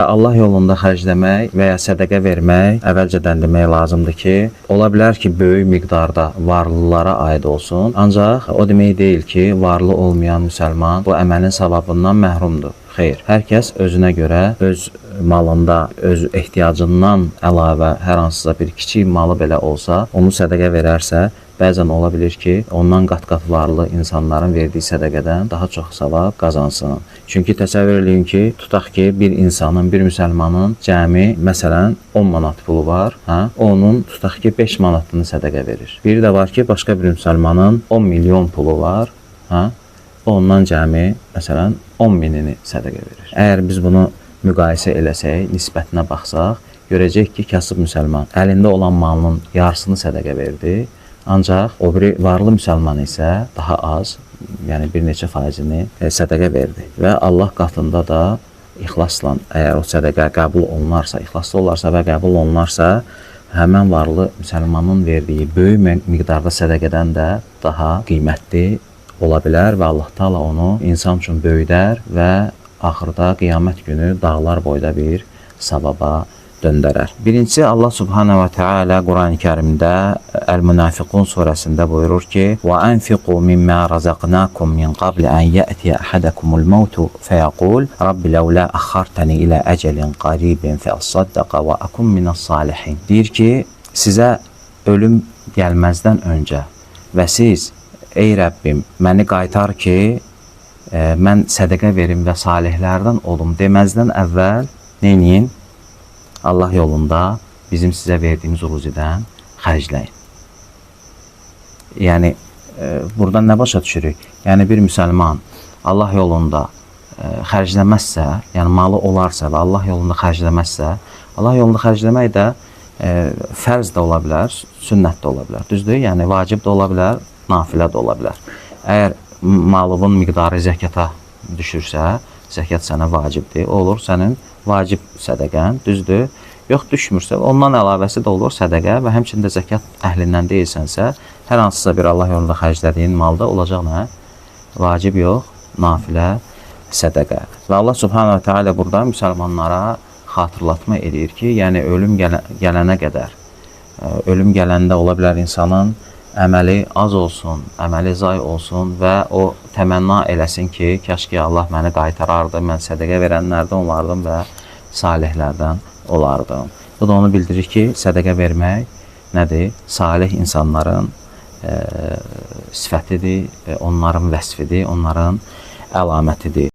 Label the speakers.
Speaker 1: Allah yolunda xərcləmək və ya sədaqə vermək əvvəlcədən demək lazımdır ki, ola bilər ki, böyük miqdarda varlılara aid olsun. Ancaq o demək deyil ki, varlı olmayan müsəlman bu əməlin savabından məhrumdur. Xeyr, hər kəs özünə görə öz malında, öz ehtiyacından əlavə hər hansısa bir kiçik malı belə olsa, onu sədaqə verərsə, bəzən ola bilir ki, ondan qat-qat varlı insanların verdiyi sədaqədən daha çox savab qazansın. Çünki təsəvvür edin ki, tutaq ki, bir insanın, bir müsəlmanın cəmi, məsələn, 10 manat pulu var, onun tutaq ki, 5 manatını sədaqə verir. Biri də var ki, başqa bir müsəlmanın 10 milyon pulu var, ondan cəmi, məsələn, 10 minini sədaqə verir. Əgər biz bunu müqayisə eləsək, nisbətinə baxsaq, görəcək ki, kasıb müsəlman əlində olan malının yarısını sədaqə verdi. Ancaq o biri varlı müsəlman isə daha az, yəni bir neçə faizini sədaqə verdi. Və Allah qatında da ixlasla, əgər o sədaqə qəbul olunarsa, ixlaslı olarsa və qəbul olunarsa, həmən varlı müsəlmanın verdiyi böyük miqdarda sədaqədən də daha qiymətli ola bilər və Allah Taala onu insan üçün böyüdər və axırda qiyamət günü dağlar boyda bir savaba döndərər. Birincisi, Allah Subhanahu wa Ta'ala Quran-ı Kərimdə Əl-Münafiqun surəsində buyurur ki: "Və-enfiqu mimma razaqnakum min qabl an ya'tiya ahadakumul mautu feyaqul Rabbi laula axhartani ila ajalin qaribin fa'asaddaqa və akun minas-salihin." Deyir ki, sizə ölüm gəlməzdən öncə və siz, ey Rəbbim, məni qaytar ki, mən sədaqə verim və salihlərdən olum deməzdən əvvəl neyin? Allah yolunda bizim sizə verdiyimiz ruzidən xərcləyin. Yəni, buradan nə başa düşürük? Yəni, bir müsəlman Allah yolunda xərcləməzsə, yəni malı olarsa və Allah yolunda xərcləməzsə, Allah yolunda xərcləmək də fərz də ola bilər, sünnət də ola bilər, düzdür? Yəni, vacib də ola bilər, nafilə də ola bilər. Əgər malının miqdarı zəkata düşürsə, zəkat sənə vacibdir, o olur sənin vacib sədəqən, düzdür? Yox, düşmürsə, ondan əlavəsi də olur sədəqə və həmçində zəkat əhlindən deyilsənsə, hər hansısa bir Allah yolunda xərclədiyin malda olacaq nə? Vacib yox, nafilə sədəqə. Və Allah Subhanahu wa Ta'ala burada müsəlmanlara xatırlatma edir ki, yəni ölüm gələnə qədər, ölüm gələndə ola bilər insanın əməli az olsun, əməli zay olsun və o təmənna eləsin ki, kaş ki Allah məni qaytarardı, mən sədəqə verənlərdən olardım və salihlərdən olardım. Bu da onu bildirir ki, sədəqə vermək nədir? Salih insanların sifətidir, onların vəsfidir, onların əlamətidir.